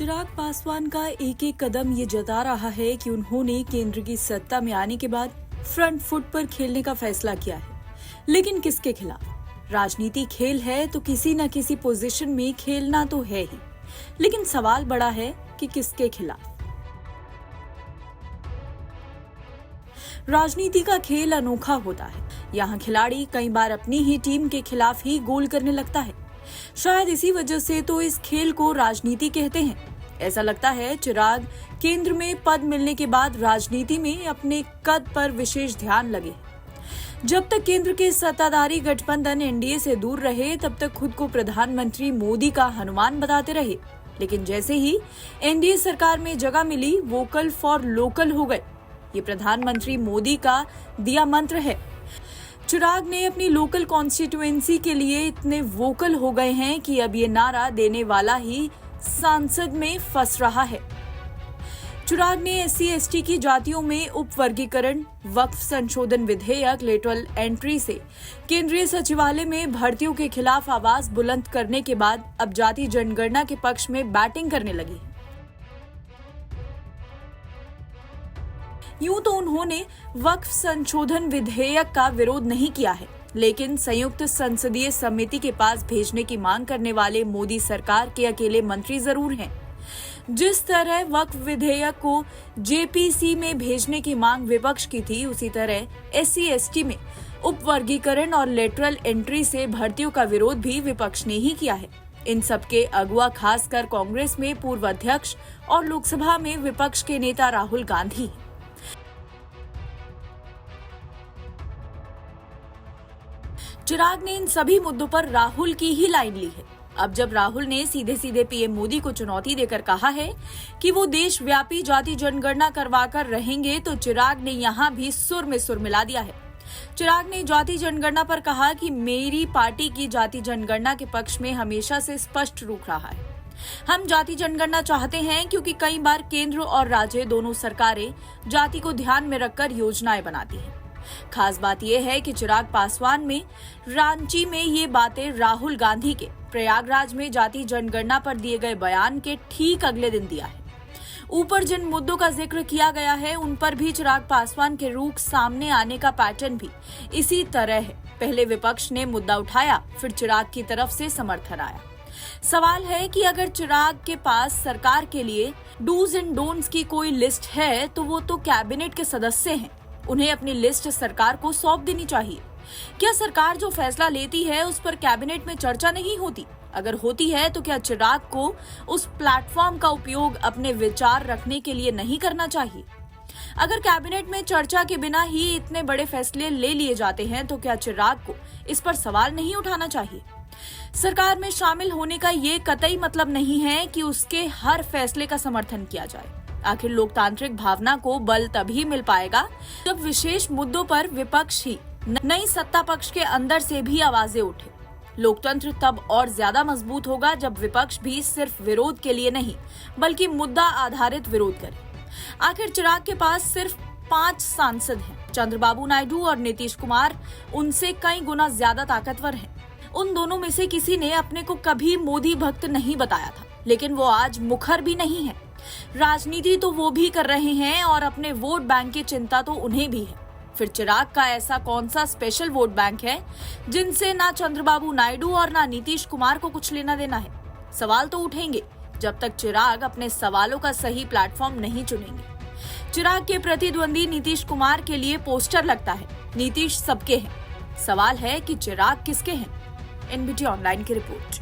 चिराग पासवान का एक एक कदम ये जता रहा है कि उन्होंने केंद्र की सत्ता में आने के बाद फ्रंट फुट पर खेलने का फैसला किया है। लेकिन किसके खिलाफ? राजनीति खेल है तो किसी न किसी पोजीशन में खेलना तो है ही, लेकिन सवाल बड़ा है कि किसके खिलाफ। राजनीति का खेल अनोखा होता है। यहाँ खिलाड़ी कई बार अपनी ही टीम के खिलाफ ही गोल करने लगता है। शायद इसी वजह से तो इस खेल को राजनीति कहते हैं। ऐसा लगता है चिराग केंद्र में पद मिलने के बाद राजनीति में अपने कद पर विशेष ध्यान लगे। जब तक केंद्र के सत्ताधारी गठबंधन एनडीए से दूर रहे, तब तक खुद को प्रधानमंत्री मोदी का हनुमान बताते रहे। लेकिन जैसे ही एनडीए सरकार में जगह मिली, वोकल फॉर लोकल हो गए। ये प्रधानमंत्री मोदी का दिया मंत्र है। चिराग ने अपनी लोकल कॉन्स्टिट्यूएंसी के लिए इतने वोकल हो गए हैं कि अब ये नारा देने वाला ही संसद में फंस रहा है। चिराग ने SC/ST की जातियों में उपवर्गीकरण, वक्फ संशोधन विधेयक, लेटरल एंट्री से केंद्रीय सचिवालय में भर्तियों के खिलाफ आवाज बुलंद करने के बाद अब जाति जनगणना के पक्ष में बैटिंग करने लगी। यूं तो उन्होंने वक्फ संशोधन विधेयक का विरोध नहीं किया है, लेकिन संयुक्त संसदीय समिति के पास भेजने की मांग करने वाले मोदी सरकार के अकेले मंत्री जरूर हैं। जिस तरह वक्फ विधेयक को JPC में भेजने की मांग विपक्ष की थी, उसी तरह SC/ST में उपवर्गीकरण और लेटरल एंट्री से भर्तियों का विरोध भी विपक्ष ने ही किया है। इन सबके अगुवा खासकर कांग्रेस में पूर्व अध्यक्ष और लोकसभा में विपक्ष के नेता राहुल गांधी। चिराग ने इन सभी मुद्दों पर राहुल की ही लाइन ली है। अब जब राहुल ने सीधे सीधे पीएम मोदी को चुनौती देकर कहा है कि वो देशव्यापी जाति जनगणना करवाकर रहेंगे, तो चिराग ने यहाँ भी सुर में सुर मिला दिया है। चिराग ने जाति जनगणना पर कहा कि मेरी पार्टी की जाति जनगणना के पक्ष में हमेशा से स्पष्ट रुख रहा है। हम जाति जनगणना चाहते हैं क्योंकि कई बार केंद्र और राज्य दोनों सरकारें जाति को ध्यान में रखकर योजनाएं बनाती हैं। खास बात यह है कि चिराग पासवान में रांची में ये बातें राहुल गांधी के प्रयागराज में जाति जनगणना पर दिए गए बयान के ठीक अगले दिन दिया है। ऊपर जिन मुद्दों का जिक्र किया गया है, उन पर भी चिराग पासवान के रुख सामने आने का पैटर्न भी इसी तरह है। पहले विपक्ष ने मुद्दा उठाया, फिर चिराग की तरफ से समर्थन आया। सवाल है कि अगर चिराग के पास सरकार के लिए डूज एंड डोंट्स की कोई लिस्ट है, तो वो तो कैबिनेट के सदस्य हैं। उन्हें अपनी लिस्ट सरकार को सौंप देनी चाहिए। क्या सरकार जो फैसला लेती है उस पर कैबिनेट में चर्चा नहीं होती? अगर होती है तो क्या चिराग को उस प्लेटफॉर्म का उपयोग अपने विचार रखने के लिए नहीं करना चाहिए? अगर कैबिनेट में चर्चा के बिना ही इतने बड़े फैसले ले लिए जाते हैं, तो क्या चिराग को इस पर सवाल नहीं उठाना चाहिए? सरकार में शामिल होने का ये कतई मतलब नहीं है कि उसके हर फैसले का समर्थन किया जाए। आखिर लोकतांत्रिक भावना को बल तभी मिल पाएगा जब विशेष मुद्दों पर विपक्ष ही नई सत्ता पक्ष के अंदर से भी आवाजें उठे। लोकतंत्र तब और ज्यादा मजबूत होगा जब विपक्ष भी सिर्फ विरोध के लिए नहीं, बल्कि मुद्दा आधारित विरोध करे। आखिर चिराग के पास सिर्फ 5 सांसद हैं। चंद्रबाबू नायडू और नीतीश कुमार उनसे कई गुना ज्यादा ताकतवर हैं। उन दोनों में से किसी ने अपने को कभी मोदी भक्त नहीं बताया था, लेकिन वो आज मुखर भी नहीं है। राजनीति तो वो भी कर रहे हैं और अपने वोट बैंक की चिंता तो उन्हें भी है। फिर चिराग का ऐसा कौन सा स्पेशल वोट बैंक है जिनसे ना चंद्रबाबू नायडू और ना नीतीश कुमार को कुछ लेना देना है? सवाल तो उठेंगे जब तक चिराग अपने सवालों का सही प्लेटफॉर्म नहीं चुनेंगे। चिराग के प्रतिद्वंदी नीतीश कुमार के लिए पोस्टर लगता है। नीतीश सबके हैं, सवाल है कि चिराग किसके हैं? NBT ऑनलाइन की रिपोर्ट।